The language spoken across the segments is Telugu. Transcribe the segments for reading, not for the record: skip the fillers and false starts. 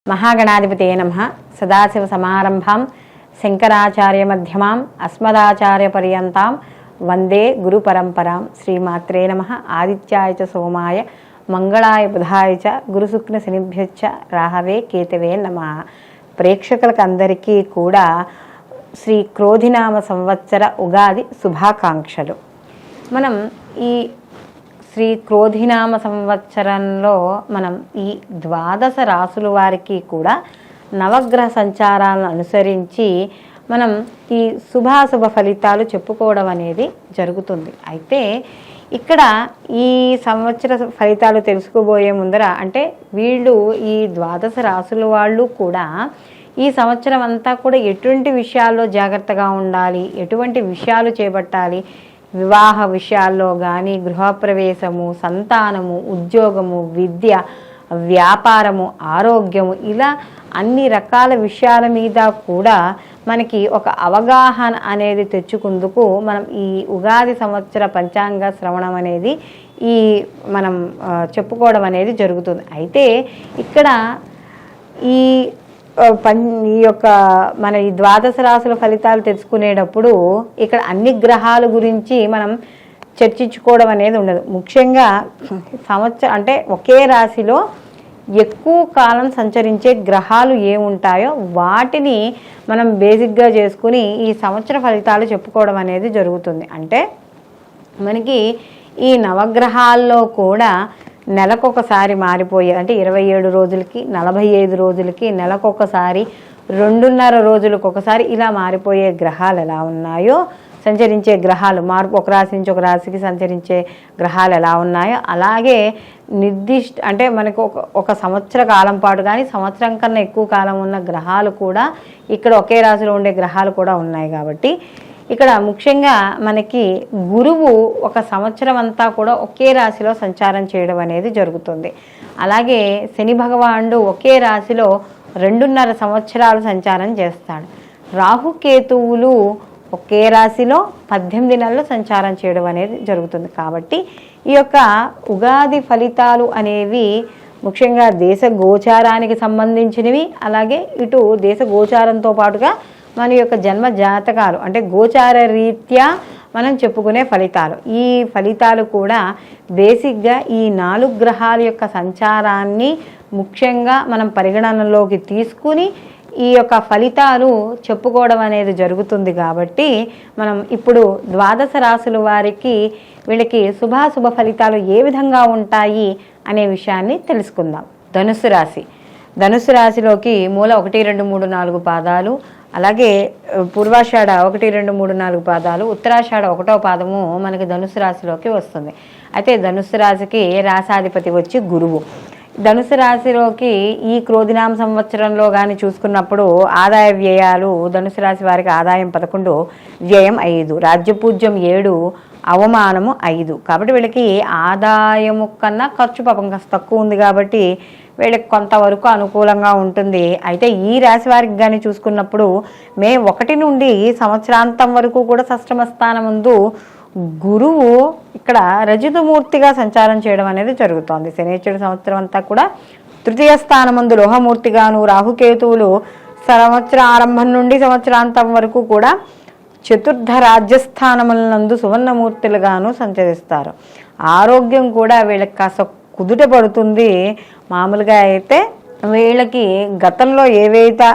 महागणाधिपतये नमः। सदाशिवसमारम्भां शङ्कराचार्यमध्यमाम् अस्मदाचार्यपर्यन्तां वन्दे गुरुपरम्परां। श्रीमात्रे नमः। आदित्याय च सोमाय मंगళాయ బుధాయ చ గురుశుక్ర శనిభ్యశ్చ రాహవే కేతవే నమః. ప్రేక్షకులకు అందరికీ కూడా శ్రీ క్రోధినామ సంవత్సర ఉగాది శుభాకాంక్షలు. మనం ఈ శ్రీ క్రోధినామ సంవత్సరంలో మనం ఈ ద్వాదశ రాసుల వారికి కూడా నవగ్రహ సంచారాలను అనుసరించి మనం ఈ శుభాశుభ ఫలితాలు చెప్పుకోవడం అనేది జరుగుతుంది. అయితే ఇక్కడ ఈ సంవత్సర ఫలితాలు తెలుసుకోబోయే ముందర అంటే వీళ్ళు ఈ ద్వాదశ రాసుల వాళ్ళు కూడా ఈ సంవత్సరం అంతా కూడా ఎటువంటి విషయాల్లో జాగ్రత్తగా ఉండాలి, ఎటువంటి విషయాలు చేపట్టాలి, వివాహ విషయాల్లో కానీ గృహప్రవేశము, సంతానము, ఉద్యోగము, విద్య, వ్యాపారము, ఆరోగ్యము, ఇలా అన్ని రకాల విషయాల మీద కూడా మనకి ఒక అవగాహన అనేది తెచ్చుకుందుకు మనం ఈ ఉగాది సంవత్సర పంచాంగ శ్రవణం అనేది మనం చెప్పుకోవడం అనేది జరుగుతుంది. అయితే ఇక్కడ ఈ యొక్క మన ఈ ద్వాదశ రాశుల ఫలితాలు తెలుసుకునేటప్పుడు ఇక్కడ అన్ని గ్రహాల గురించి మనం చర్చించుకోవడం అనేది ఉండదు. ముఖ్యంగా సంవత్సరం అంటే ఒకే రాశిలో ఎక్కువ కాలం సంచరించే గ్రహాలు ఏముంటాయో వాటిని మనం బేసిక్గా చేసుకుని ఈ సంవత్సర ఫలితాలు చెప్పుకోవడం అనేది జరుగుతుంది. అంటే మనకి ఈ నవగ్రహాల్లో కూడా నెలకొకసారి మారిపోయే అంటే 27 రోజులకి 45 రోజులకి నెలకొకసారి 2.5 రోజులకు ఒకసారి ఇలా మారిపోయే గ్రహాలు ఎలా ఉన్నాయో, సంచరించే గ్రహాలు మార్పు ఒక రాశి నుంచి ఒక రాశికి సంచరించే గ్రహాలు ఎలా ఉన్నాయో అలాగే నిర్దిష్ట అంటే మనకు ఒక సంవత్సర కాలం పాటు కానీ సంవత్సరం కన్నా ఎక్కువ కాలం ఉన్న గ్రహాలు కూడా ఇక్కడ ఒకే రాశిలో ఉండే గ్రహాలు కూడా ఉన్నాయి. కాబట్టి ఇక్కడ ముఖ్యంగా మనకి గురువు ఒక సంవత్సరం అంతా కూడా ఒకే రాశిలో సంచారం చేయడం అనేది జరుగుతుంది. అలాగే శని భగవానుడు ఒకే రాశిలో 2.5 సంవత్సరాలు సంచారం చేస్తాడు. రాహుకేతువులు ఒకే రాశిలో 18 నెలలు సంచారం చేయడం అనేది జరుగుతుంది. కాబట్టి ఈ యొక్క ఉగాది ఫలితాలు అనేవి ముఖ్యంగా దేశ గోచారానికి సంబంధించినవి, అలాగే ఇటు దేశ గోచారంతో పాటుగా మన యొక్క జన్మ జాతకాలు అంటే గోచార రీత్యా మనం చెప్పుకునే ఫలితాలు. ఈ ఫలితాలు కూడా బేసిక్గా ఈ 4 గ్రహాల యొక్క సంచారాన్ని ముఖ్యంగా మనం పరిగణనలోకి తీసుకుని ఈ యొక్క ఫలితాలు చెప్పుకోవడం అనేది జరుగుతుంది. కాబట్టి మనం ఇప్పుడు ద్వాదశ రాశుల వారికి వీళ్ళకి శుభాశుభ ఫలితాలు ఏ విధంగా ఉంటాయి అనే విషయాన్ని తెలుసుకుందాం. ధనుస్సు రాశి. ధనుస్సు రాశిలోకి మూల 1, 2, 3, 4 పాదాలు, అలాగే పూర్వాషాఢ 1, 2, 3, 4 పాదాలు, ఉత్తరాషాఢ 1వ పాదము మనకి ధనుస్సు రాశిలోకి వస్తుంది. అయితే ధనుస్సు రాశికి రాశాధిపతి వచ్చి గురువు. ధనుసు రాశిలోకి ఈ క్రోధినామ సంవత్సరంలో కానీ చూసుకున్నప్పుడు ఆదాయ వ్యయాలు ధనుసు రాశి వారికి ఆదాయం 11, వ్యయం 5, రాజ్యపూజ్యం 7, అవమానము 5. కాబట్టి వీళ్ళకి ఆదాయము కన్నా ఖర్చు పాపం కాస్త తక్కువ ఉంది కాబట్టి వీళ్ళకి కొంతవరకు అనుకూలంగా ఉంటుంది. అయితే ఈ రాశి వారికి కానీ చూసుకున్నప్పుడు మే 1 నుండి సంవత్సరాంతం వరకు కూడా షష్ఠమ స్థానం ముందు గురువు ఇక్కడ రజతమూర్తిగా సంచారం చేయడం అనేది జరుగుతోంది. శనిశ్చరుడు సంవత్సరం అంతా కూడా తృతీయ స్థానమందు లోహమూర్తిగాను, రాహుకేతువులు సంవత్సర ఆరంభం నుండి సంవత్సరాంతం వరకు కూడా చతుర్థ రాజ్యస్థానములందు సువర్ణమూర్తులుగాను సంచరిస్తారు. ఆరోగ్యం కూడా వీళ్ళకి కాస్త కుదుట పడుతుంది. మామూలుగా అయితే వీళ్ళకి గతంలో ఏవైతే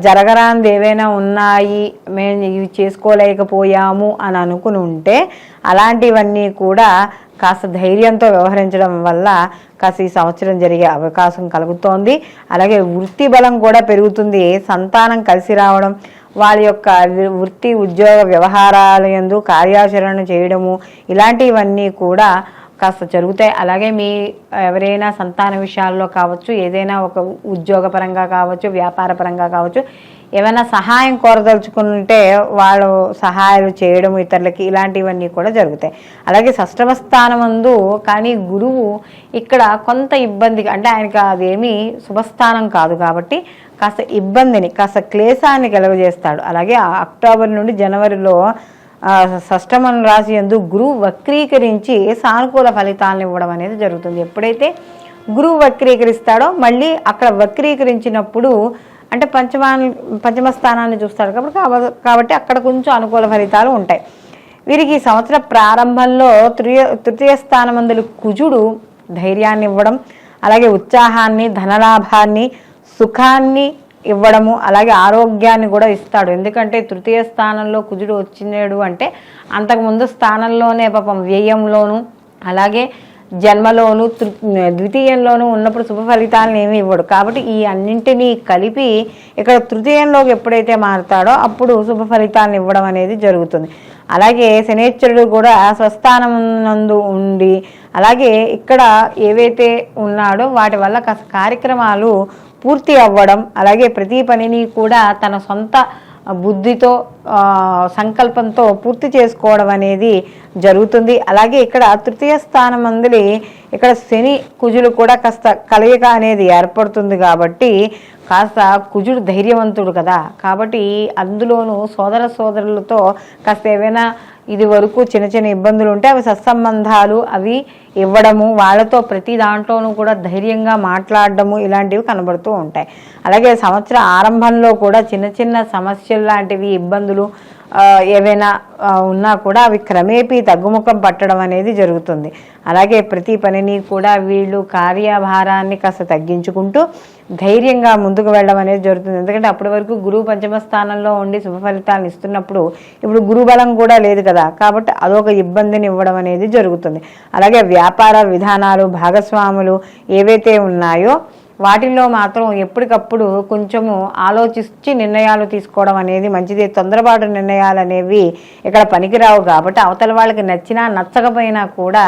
జరగరాంది ఏవైనా ఉన్నాయి, మేము ఇవి చేసుకోలేకపోయాము అని అనుకుని ఉంటే అలాంటివన్నీ కూడా కాస్త ధైర్యంతో వ్యవహరించడం వల్ల కాస్త ఈ సంవత్సరం జరిగే అవకాశం కలుగుతోంది. అలాగే వృత్తి బలం కూడా పెరుగుతుంది. సంతానం కలిసి రావడం, వాళ్ళ యొక్క వృత్తి ఉద్యోగ వ్యవహారాల యందు కార్యాచరణ చేయడము ఇలాంటివన్నీ కూడా కాస్త జరుగుతాయి. అలాగే మీ ఎవరైనా సంతాన విషయాల్లో కావచ్చు, ఏదైనా ఒక ఉద్యోగపరంగా కావచ్చు, వ్యాపార పరంగా కావచ్చు, ఏమైనా సహాయం కోరదలుచుకుంటే వాళ్ళు సహాయాలు చేయడం ఇతరులకి ఇలాంటివన్నీ కూడా జరుగుతాయి. అలాగే షష్ఠమ స్థానమందు కానీ గురువు ఇక్కడ కొంత ఇబ్బంది అంటే ఆయనకి అదేమీ శుభస్థానం కాదు కాబట్టి కాస్త ఇబ్బందిని కాస్త క్లేశాన్ని కలుగజేస్తాడు. అలాగే అక్టోబర్ నుండి జనవరిలో షష్ఠమ రాశి యందు గురువు వక్రీకరించి సానుకూల ఫలితాలను ఇవ్వడం అనేది జరుగుతుంది. ఎప్పుడైతే గురువు వక్రీకరిస్తాడో మళ్ళీ అక్కడ వక్రీకరించినప్పుడు అంటే పంచమ స్థానాన్ని చూస్తాడు కాబట్టి అక్కడ కొంచెం అనుకూల ఫలితాలు ఉంటాయి. వీరికి సంవత్సర ప్రారంభంలో తృతీయ స్థానమందులు కుజుడు ధైర్యాన్ని ఇవ్వడం, అలాగే ఉత్సాహాన్ని, ధనలాభాన్ని, సుఖాన్ని ఇవ్వడము, అలాగే ఆరోగ్యాన్ని కూడా ఇస్తాడు. ఎందుకంటే తృతీయ స్థానంలో కుజుడు వచ్చినాడు అంటే అంతకుముందు స్థానంలోనే పాపం వ్యయంలోను అలాగే జన్మలోను ద్వితీయంలోనూ ఉన్నప్పుడు శుభ ఫలితాలను ఏమి ఇవ్వడు. కాబట్టి ఈ అన్నింటినీ కలిపి ఇక్కడ తృతీయంలోకి ఎప్పుడైతే మారుతాడో అప్పుడు శుభ ఫలితాలను ఇవ్వడం అనేది జరుగుతుంది. అలాగే శనేశ్వరుడు కూడా స్వస్థానం నందు ఉండి అలాగే ఇక్కడ ఏవైతే ఉన్నాడో వాటి వల్ల కార్యక్రమాలు పూర్తి అవ్వడం, అలాగే ప్రతి పనిని కూడా తన సొంత బుద్ధితో సంకల్పంతో పూర్తి చేసుకోవడం అనేది జరుగుతుంది. అలాగే ఇక్కడ తృతీయ స్థానం అందులో ఇక్కడ శని కుజులు కూడా కాస్త కలయిక అనేది ఏర్పడుతుంది. కాబట్టి కాస్త కుజుడు ధైర్యవంతుడు కదా, కాబట్టి అందులోనూ సోదరులతో కాస్త ఏవైనా ఇది వరకు చిన్న చిన్న ఇబ్బందులు ఉంటే అవి సత్సంబంధాలు అవి ఇవ్వడము, వాళ్ళతో ప్రతి దాంట్లోనూ కూడా ధైర్యంగా మాట్లాడడము ఇలాంటివి కనబడుతూ ఉంటాయి. అలాగే సంవత్సర ఆరంభంలో కూడా చిన్న చిన్న సమస్యలు లాంటివి ఇబ్బందులు ఏవైనా ఉన్నా కూడా అవి క్రమేపీ తగ్గుముఖం పట్టడం అనేది జరుగుతుంది. అలాగే ప్రతి పనిని కూడా వీళ్ళు కార్యభారాన్ని కాస్త తగ్గించుకుంటూ ధైర్యంగా ముందుకు వెళ్ళడం అనేది జరుగుతుంది. ఎందుకంటే అప్పటి వరకు గురువు పంచమ స్థానంలో ఉండి శుభ ఫలితాలను ఇస్తున్నప్పుడు ఇప్పుడు గురుబలం కూడా లేదు కదా, కాబట్టి అదొక ఇబ్బందిని ఇవ్వడం అనేది జరుగుతుంది. అలాగే వ్యాపార విధానాలు, భాగస్వాములు ఏవైతే ఉన్నాయో వాటిల్లో మాత్రం ఎప్పటికప్పుడు కొంచెము ఆలోచించి నిర్ణయాలు తీసుకోవడం అనేది మంచిది. తొందరపాటు నిర్ణయాలు అనేవి ఇక్కడ పనికిరావు. కాబట్టి అవతల వాళ్ళకి నచ్చినా నచ్చకపోయినా కూడా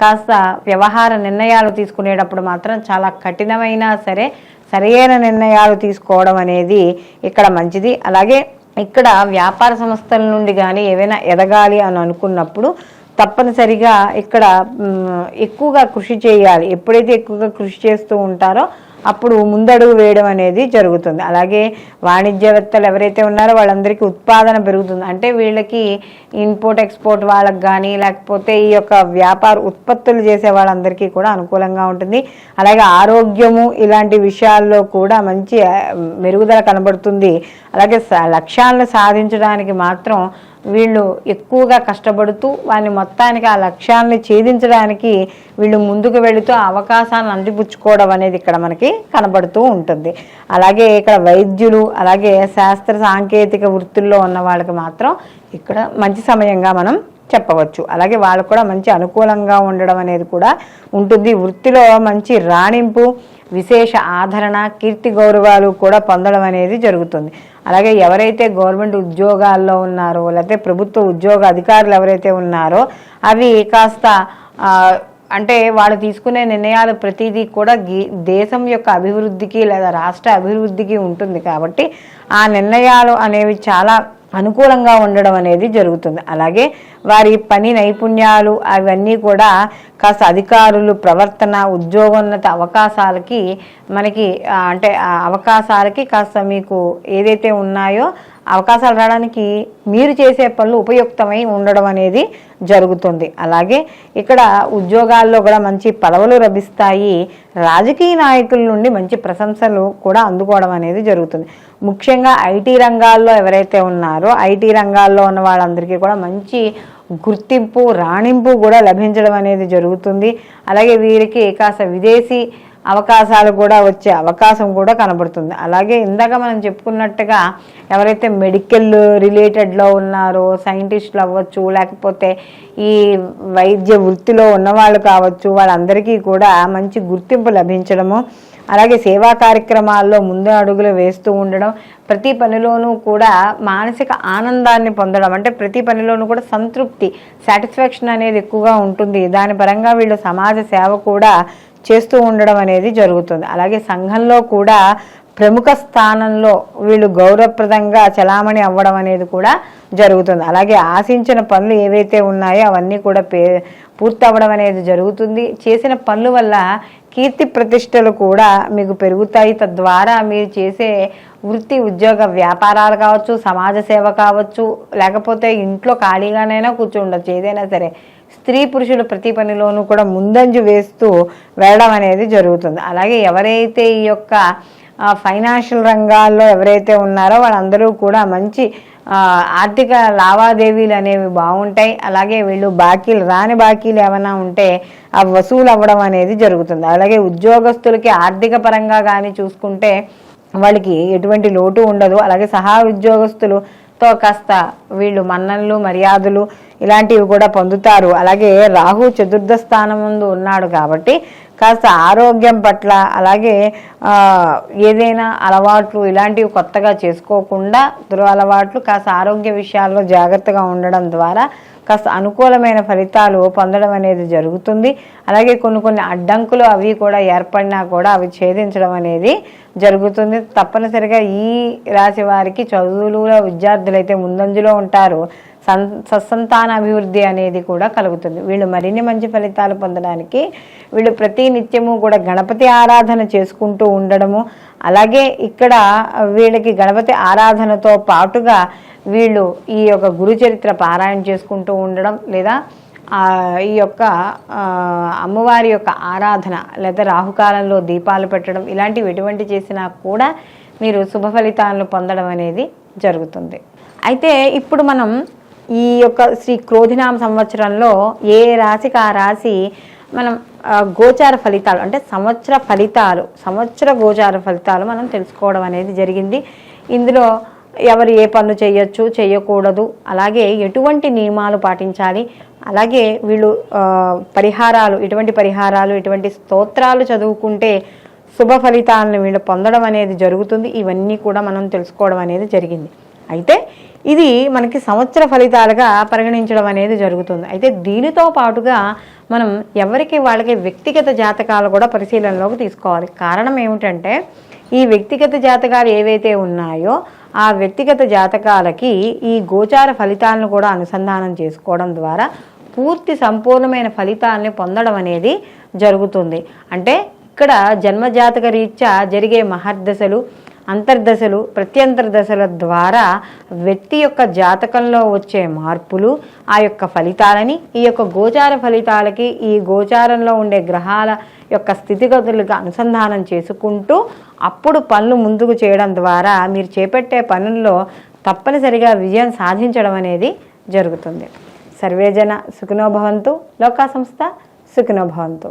కాస్త వ్యవహార నిర్ణయాలు తీసుకునేటప్పుడు మాత్రం చాలా కఠినమైనా సరే సరైన నిర్ణయాలు తీసుకోవడం అనేది ఇక్కడ మంచిది. అలాగే ఇక్కడ వ్యాపార సంస్థల నుండి కానీ ఏవైనా ఎదగాలి అని అనుకున్నప్పుడు తప్పనిసరిగా ఇక్కడ ఎక్కువగా కృషి చేయాలి. ఎప్పుడైతే ఎక్కువగా కృషి చేస్తూ ఉంటారో అప్పుడు ముందడుగు వేయడం అనేది జరుగుతుంది. అలాగే వాణిజ్యవేత్తలు ఎవరైతే ఉన్నారో వాళ్ళందరికీ ఉత్పాదన పెరుగుతుంది. అంటే వీళ్ళకి ఇంపోర్ట్ ఎక్స్పోర్ట్ వాళ్ళకి కానీ లేకపోతే ఈ యొక్క వ్యాపార ఉత్పత్తులు చేసే వాళ్ళందరికీ కూడా అనుకూలంగా ఉంటుంది. అలాగే ఆరోగ్యము ఇలాంటి విషయాల్లో కూడా మంచి మెరుగుదల కనబడుతుంది. అలాగే లక్ష్యాలను సాధించడానికి మాత్రం వీళ్ళు ఎక్కువగా కష్టపడుతూ వారిని మొత్తానికి ఆ లక్ష్యాలని ఛేదించడానికి వీళ్ళు ముందుకు వెళుతూ అవకాశాలను అందిపుచ్చుకోవడం అనేది ఇక్కడ మనకి కనబడుతూ ఉంటుంది. అలాగే ఇక్కడ వైద్యులు అలాగే శాస్త్ర సాంకేతిక వృత్తుల్లో ఉన్న వాళ్ళకి మాత్రం ఇక్కడ మంచి సమయంగా మనం చెప్పవచ్చు. అలాగే వాళ్ళకు కూడా మంచి అనుకూలంగా ఉండడం అనేది కూడా ఉంటుంది. వృత్తిలో మంచి రాణింపు, విశేష ఆదరణ, కీర్తి గౌరవాలు కూడా పొందడం అనేది జరుగుతుంది. అలాగే ఎవరైతే గవర్నమెంట్ ఉద్యోగాల్లో ఉన్నారో లేకపోతే ప్రభుత్వ ఉద్యోగ అధికారులు ఎవరైతే ఉన్నారో అవి కాస్త అంటే వాళ్ళు తీసుకునే నిర్ణయాలు ప్రతిదీ కూడా దేశం యొక్క అభివృద్ధికి లేదా రాష్ట్ర అభివృద్ధికి ఉంటుంది. కాబట్టి ఆ నిర్ణయాలు అనేవి చాలా అనుకూలంగా ఉండడం అనేది జరుగుతుంది. అలాగే వారి పని నైపుణ్యాలు అవన్నీ కూడా కాస్త అధికారులు ప్రవర్తన ఉద్యోగోన్నత అవకాశాలకి మనకి అంటే అవకాశాలకి కాస్త మీకు ఏదైతే ఉన్నాయో అవకాశాలు రావడానికి మీరు చేసే పనులు ఉపయుక్తమై ఉండడం అనేది జరుగుతుంది. అలాగే ఇక్కడ ఉద్యోగాల్లో కూడా మంచి పదవులు లభిస్తాయి. రాజకీయ నాయకుల నుండి మంచి ప్రశంసలు కూడా అందుకోవడం అనేది జరుగుతుంది. ముఖ్యంగా ఐటీ రంగాల్లో ఎవరైతే ఉన్నారో ఐటీ రంగాల్లో ఉన్న వాళ్ళందరికీ కూడా మంచి గుర్తింపు రాణింపు కూడా లభించడం అనేది జరుగుతుంది. అలాగే వీరికి కాస్త విదేశీ అవకాశాలు కూడా వచ్చే అవకాశం కూడా కనబడుతుంది. అలాగే ఇందాక మనం చెప్పుకున్నట్టుగా ఎవరైతే మెడికల్ రిలేటెడ్లో ఉన్నారో సైంటిస్టులు అవ్వచ్చు లేకపోతే ఈ వైద్య వృత్తిలో ఉన్నవాళ్ళు కావచ్చు వాళ్ళందరికీ కూడా మంచి గుర్తింపు లభించడము, అలాగే సేవా కార్యక్రమాల్లో ముందు అడుగులు వేస్తూ ఉండడం, ప్రతి పనిలోనూ కూడా మానసిక ఆనందాన్ని పొందడం, అంటే ప్రతి పనిలోనూ కూడా సంతృప్తి సాటిస్ఫాక్షన్ అనేది ఎక్కువగా ఉంటుంది. దాని పరంగా వీళ్ళు సమాజ సేవ కూడా చేస్తూ ఉండడం అనేది జరుగుతుంది. అలాగే సంఘంలో కూడా ప్రముఖ స్థానంలో వీళ్ళు గౌరవప్రదంగా చలామణి అవ్వడం అనేది కూడా జరుగుతుంది. అలాగే ఆశించిన పనులు ఏవైతే ఉన్నాయో అవన్నీ కూడా పూర్తవ్వడం అనేది జరుగుతుంది. చేసిన పనుల వల్ల కీర్తి ప్రతిష్టలు కూడా మీకు పెరుగుతాయి. తద్వారా మీరు చేసే వృత్తి ఉద్యోగ వ్యాపారాలు కావచ్చు, సమాజ సేవ కావచ్చు, లేకపోతే ఇంట్లో ఖాళీగానైనా కూర్చుండొచ్చు, ఏదైనా సరే స్త్రీ పురుషులు ప్రతి పనిలోనూ కూడా ముందంజ వేస్తూ వెళ్ళడం అనేది జరుగుతుంది. అలాగే ఎవరైతే ఈ యొక్క ఫైనాన్షియల్ రంగాల్లో ఎవరైతే ఉన్నారో వాళ్ళందరూ కూడా మంచి ఆర్థిక లావాదేవీలు అనేవి బాగుంటాయి. అలాగే వీళ్ళు రాని బాకీలు ఏమైనా ఉంటే అవి వసూలు అవ్వడం అనేది జరుగుతుంది. అలాగే ఉద్యోగస్తులకి ఆర్థిక పరంగా కానీ చూసుకుంటే వాళ్ళకి ఎటువంటి లోటు ఉండదు. అలాగే సహా ఉద్యోగస్తులతో కాస్త వీళ్ళు మన్ననలు మర్యాదలు ఇలాంటివి కూడా పొందుతారు. అలాగే రాహు చతుర్థ స్థానం ముందు ఉన్నాడు కాబట్టి కాస్త ఆరోగ్యం పట్ల అలాగే ఏదైనా అలవాట్లు ఇలాంటివి కొత్తగా చేసుకోకుండా దురలవాట్లు కాస్త ఆరోగ్య విషయాల్లో జాగ్రత్తగా ఉండడం ద్వారా కాస్త అనుకూలమైన ఫలితాలు పొందడం అనేది జరుగుతుంది. అలాగే కొన్ని అడ్డంకులు అవి కూడా ఏర్పడినా కూడా అవి ఛేదించడం అనేది జరుగుతుంది. తప్పనిసరిగా ఈ రాశి వారికి చదువులో విద్యార్థులైతే ముందంజలో ఉంటారు. సత్సంతాన అభివృద్ధి అనేది కూడా కలుగుతుంది. వీళ్ళు మరిన్ని మంచి ఫలితాలు పొందడానికి వీళ్ళు ప్రతి నిత్యము కూడా గణపతి ఆరాధన చేసుకుంటూ ఉండడము, అలాగే ఇక్కడ వీళ్ళకి గణపతి ఆరాధనతో పాటుగా వీళ్ళు ఈ యొక్క గురు చరిత్ర పారాయణ చేసుకుంటూ ఉండడం, లేదా ఈ యొక్క అమ్మవారి యొక్క ఆరాధన లేదా రాహుకాలంలో దీపాలు పెట్టడం ఇలాంటివి ఎటువంటి చేసినా కూడా మీరు శుభ ఫలితాలను పొందడం అనేది జరుగుతుంది. అయితే ఇప్పుడు మనం ఈ యొక్క శ్రీ క్రోధినామ సంవత్సరంలో ఏ రాశికి ఆ రాశి మనం గోచార ఫలితాలు అంటే సంవత్సర గోచార ఫలితాలు మనం తెలుసుకోవడం అనేది జరిగింది. ఇందులో ఎవరు ఏ పనులు చేయొచ్చు చేయకూడదు, అలాగే ఎటువంటి నియమాలు పాటించాలి, అలాగే వీళ్ళు ఇటువంటి స్తోత్రాలు చదువుకుంటే శుభ ఫలితాలను వీళ్ళు పొందడం అనేది జరుగుతుంది. ఇవన్నీ కూడా మనం తెలుసుకోవడం అనేది జరిగింది. అయితే ఇది మనకి సంవత్సర ఫలితాలుగా పరిగణించడం అనేది జరుగుతుంది. అయితే దీనితో పాటుగా మనం వాళ్ళకి వ్యక్తిగత జాతకాలు కూడా పరిశీలనలోకి తీసుకోవాలి. కారణం ఏమిటంటే ఈ వ్యక్తిగత జాతకాలు ఏవైతే ఉన్నాయో ఆ వ్యక్తిగత జాతకాలకి ఈ గోచార ఫలితాలను కూడా అనుసంధానం చేసుకోవడం ద్వారా సంపూర్ణమైన ఫలితాలని పొందడం అనేది జరుగుతుంది. అంటే ఇక్కడ జన్మజాతక రీత్యా జరిగే మహర్దశలు, అంతర్దశలు, ప్రత్యంతర దశల ద్వారా వ్యక్తి యొక్క జాతకంలో వచ్చే మార్పులు ఆ యొక్క ఫలితాలని ఈ యొక్క గోచార ఫలితాలకి ఈ గోచారంలో ఉండే గ్రహాల యొక్క స్థితిగతులకు అనుసంధానం చేసుకుంటూ అప్పుడు పనులు ముందుకు చేయడం ద్వారా మీరు చేపట్టే పనుల్లో తప్పనిసరిగా విజయం సాధించడం అనేది జరుగుతుంది. సర్వేజన సుఖినో భవంతు, లోకా సంస్థ సుఖినో భవంతు.